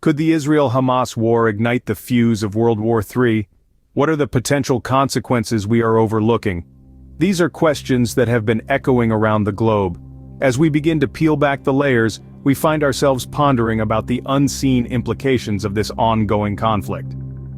Could the Israel-Hamas war ignite the fuse of World War III? What are the potential consequences we are overlooking? These are questions that have been echoing around the globe. As we begin to peel back the layers, we find ourselves pondering about the unseen implications of this ongoing conflict.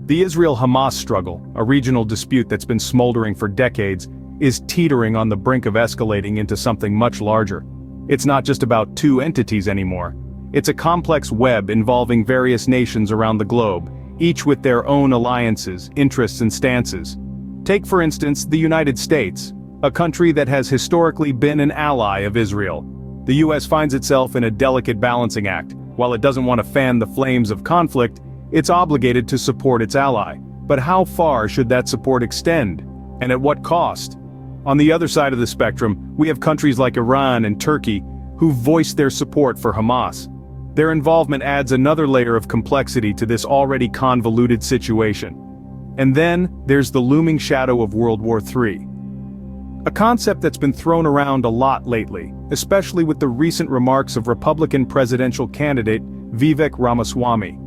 The Israel-Hamas struggle, a regional dispute that's been smoldering for decades, is teetering on the brink of escalating into something much larger. It's not just about two entities anymore. It's a complex web involving various nations around the globe, each with their own alliances, interests and stances. Take for instance the United States, a country that has historically been an ally of Israel. The US finds itself in a delicate balancing act. While it doesn't want to fan the flames of conflict, it's obligated to support its ally. But how far should that support extend? And at what cost? On the other side of the spectrum, we have countries like Iran and Turkey who voiced their support for Hamas. Their involvement adds another layer of complexity to this already convoluted situation. And then, there's the looming shadow of World War III. A concept that's been thrown around a lot lately, especially with the recent remarks of Republican presidential candidate Vivek Ramaswamy.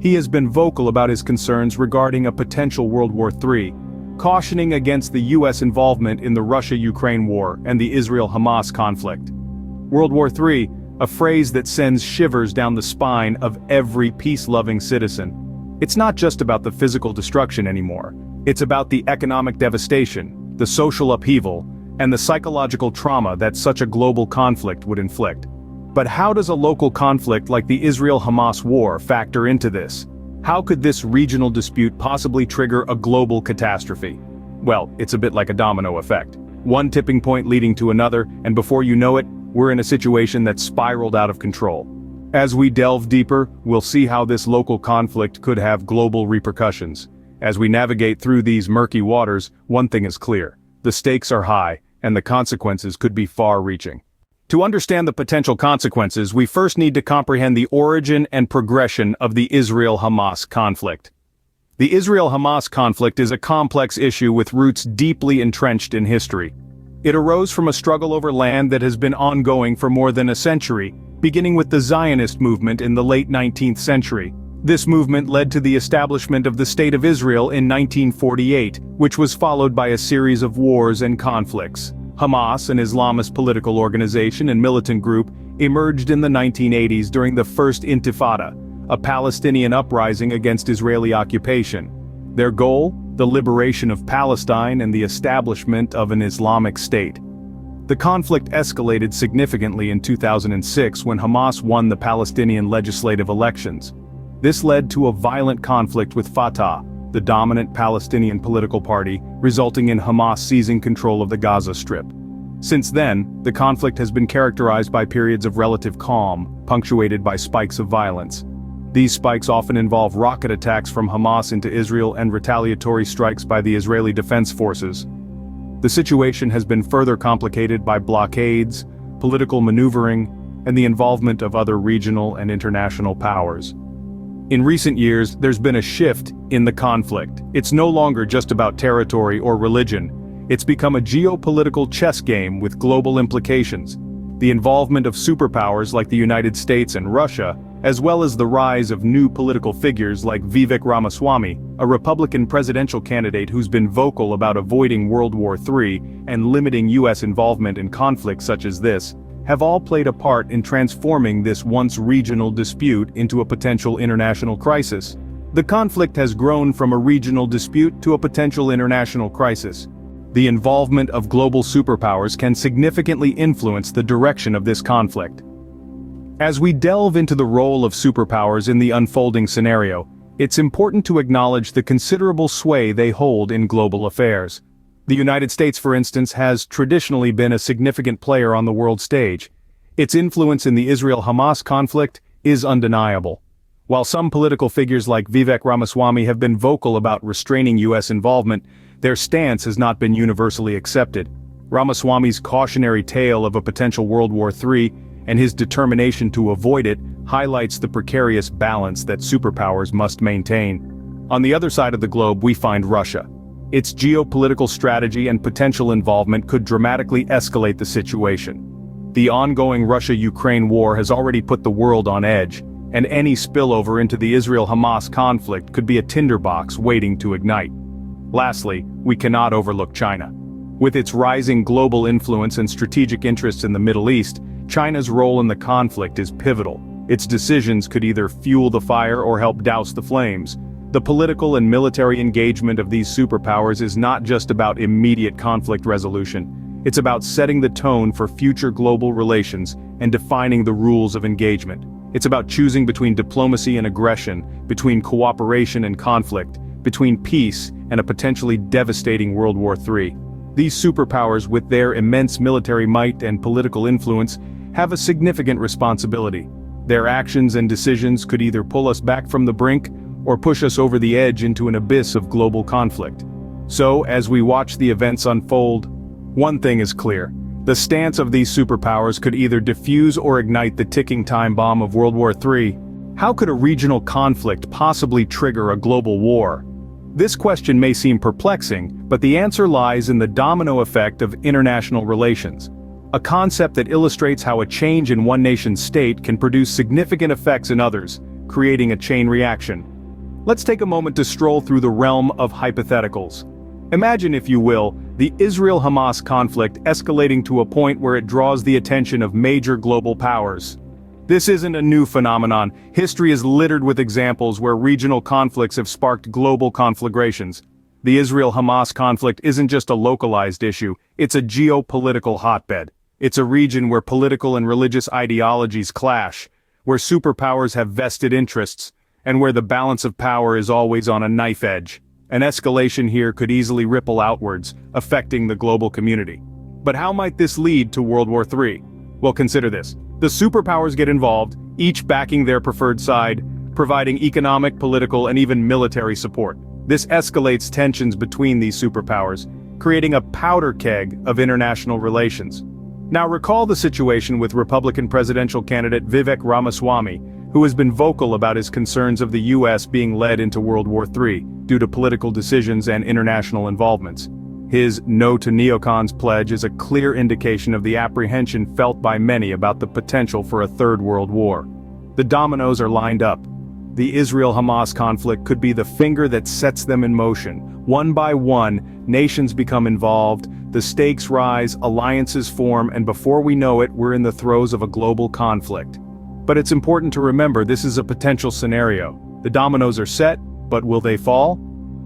He has been vocal about his concerns regarding a potential World War III, cautioning against the US involvement in the Russia-Ukraine war and the Israel-Hamas conflict. World War III, a phrase that sends shivers down the spine of every peace-loving citizen. It's not just about the physical destruction anymore. It's about the economic devastation, the social upheaval, and the psychological trauma that such a global conflict would inflict. But how does a local conflict like the Israel-Hamas war factor into this? How could this regional dispute possibly trigger a global catastrophe? Well, it's a bit like a domino effect. One tipping point leading to another, and before you know it, we're in a situation that's spiraled out of control. As we delve deeper, we'll see how this local conflict could have global repercussions. As we navigate through these murky waters, one thing is clear: the stakes are high, and the consequences could be far-reaching. To understand the potential consequences, we first need to comprehend the origin and progression of the Israel-Hamas conflict. The Israel-Hamas conflict is a complex issue with roots deeply entrenched in history. It arose from a struggle over land that has been ongoing for more than a century, beginning with the Zionist movement in the late 19th century. This movement led to the establishment of the State of Israel in 1948, which was followed by a series of wars and conflicts. Hamas, an Islamist political organization and militant group, emerged in the 1980s during the First Intifada, a Palestinian uprising against Israeli occupation. Their goal? The liberation of Palestine and the establishment of an Islamic State. The conflict escalated significantly in 2006 when Hamas won the Palestinian legislative elections. This led to a violent conflict with Fatah, the dominant Palestinian political party, resulting in Hamas seizing control of the Gaza Strip. Since then, the conflict has been characterized by periods of relative calm, punctuated by spikes of violence. These spikes often involve rocket attacks from Hamas into Israel and retaliatory strikes by the Israeli Defense Forces. The situation has been further complicated by blockades, political maneuvering, and the involvement of other regional and international powers. In recent years, there's been a shift in the conflict. It's no longer just about territory or religion. It's become a geopolitical chess game with global implications. The involvement of superpowers like the United States and Russia, as well as the rise of new political figures like Vivek Ramaswamy, a Republican presidential candidate who's been vocal about avoiding World War III and limiting US involvement in conflicts such as this, have all played a part in transforming this once regional dispute into a potential international crisis. The conflict has grown from a regional dispute to a potential international crisis. The involvement of global superpowers can significantly influence the direction of this conflict. As we delve into the role of superpowers in the unfolding scenario, it's important to acknowledge the considerable sway they hold in global affairs. The United States, for instance, has traditionally been a significant player on the world stage. Its influence in the Israel-Hamas conflict is undeniable. While some political figures like Vivek Ramaswamy have been vocal about restraining US involvement, their stance has not been universally accepted. Ramaswamy's cautionary tale of a potential World War III and his determination to avoid it highlights the precarious balance that superpowers must maintain. On the other side of the globe, we find Russia. Its geopolitical strategy and potential involvement could dramatically escalate the situation. The ongoing Russia-Ukraine war has already put the world on edge, and any spillover into the Israel-Hamas conflict could be a tinderbox waiting to ignite. Lastly, we cannot overlook China. With its rising global influence and strategic interests in the Middle East, China's role in the conflict is pivotal. Its decisions could either fuel the fire or help douse the flames. The political and military engagement of these superpowers is not just about immediate conflict resolution. It's about setting the tone for future global relations and defining the rules of engagement. It's about choosing between diplomacy and aggression, between cooperation and conflict, between peace and a potentially devastating World War III. These superpowers, with their immense military might and political influence, have a significant responsibility. Their actions and decisions could either pull us back from the brink or push us over the edge into an abyss of global conflict. So, as we watch the events unfold, one thing is clear. The stance of these superpowers could either defuse or ignite the ticking time bomb of World War III. How could a regional conflict possibly trigger a global war? This question may seem perplexing, but the answer lies in the domino effect of international relations. A concept that illustrates how a change in one nation's state can produce significant effects in others, creating a chain reaction. Let's take a moment to stroll through the realm of hypotheticals. Imagine, if you will, the Israel-Hamas conflict escalating to a point where it draws the attention of major global powers. This isn't a new phenomenon. History is littered with examples where regional conflicts have sparked global conflagrations. The Israel-Hamas conflict isn't just a localized issue, it's a geopolitical hotbed. It's a region where political and religious ideologies clash, where superpowers have vested interests, and where the balance of power is always on a knife edge. An escalation here could easily ripple outwards, affecting the global community. But how might this lead to World War III? Well, consider this. The superpowers get involved, each backing their preferred side, providing economic, political, and even military support. This escalates tensions between these superpowers, creating a powder keg of international relations. Now recall the situation with Republican presidential candidate Vivek Ramaswamy, who has been vocal about his concerns of the US being led into World War III, due to political decisions and international involvements. His "No to Neocons" pledge is a clear indication of the apprehension felt by many about the potential for a third world war. The dominoes are lined up. The Israel-Hamas conflict could be the finger that sets them in motion. One by one, nations become involved, the stakes rise, alliances form, and before we know it, we're in the throes of a global conflict. But it's important to remember this is a potential scenario. The dominoes are set, but will they fall?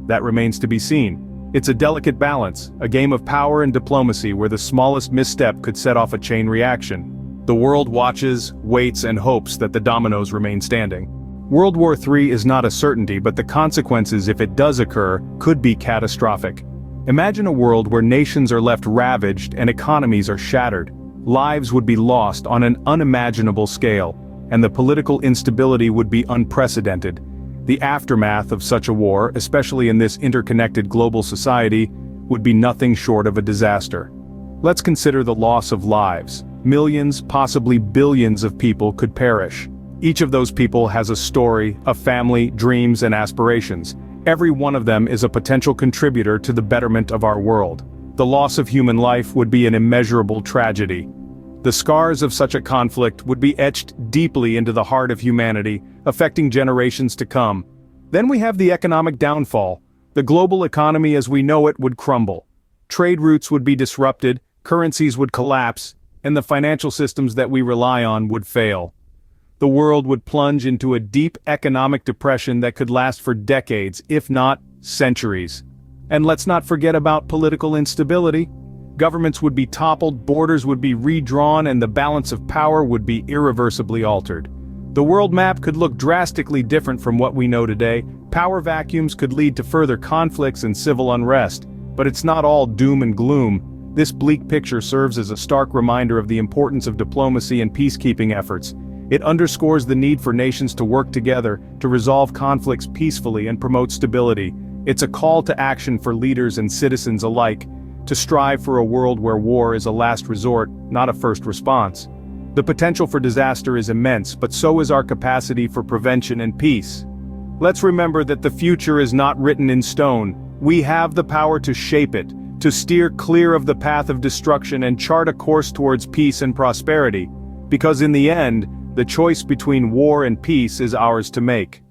That remains to be seen. It's a delicate balance, a game of power and diplomacy where the smallest misstep could set off a chain reaction. The world watches, waits, and hopes that the dominoes remain standing. World War III is not a certainty, but the consequences, if it does occur, could be catastrophic. Imagine a world where nations are left ravaged and economies are shattered. Lives would be lost on an unimaginable scale, and the political instability would be unprecedented. The aftermath of such a war, especially in this interconnected global society, would be nothing short of a disaster. Let's consider the loss of lives. Millions, possibly billions of people could perish. Each of those people has a story, a family, dreams, and aspirations. Every one of them is a potential contributor to the betterment of our world. The loss of human life would be an immeasurable tragedy. The scars of such a conflict would be etched deeply into the heart of humanity, affecting generations to come. Then we have the economic downfall. The global economy as we know it would crumble. Trade routes would be disrupted, currencies would collapse, and the financial systems that we rely on would fail. The world would plunge into a deep economic depression that could last for decades, if not centuries. And let's not forget about political instability. Governments would be toppled, borders would be redrawn, and the balance of power would be irreversibly altered. The world map could look drastically different from what we know today. Power vacuums could lead to further conflicts and civil unrest. But it's not all doom and gloom. This bleak picture serves as a stark reminder of the importance of diplomacy and peacekeeping efforts. It underscores the need for nations to work together, to resolve conflicts peacefully and promote stability. It's a call to action for leaders and citizens alike, to strive for a world where war is a last resort, not a first response. The potential for disaster is immense, but so is our capacity for prevention and peace. Let's remember that the future is not written in stone. We have the power to shape it, to steer clear of the path of destruction and chart a course towards peace and prosperity. Because in the end, The choice between war and peace is ours to make.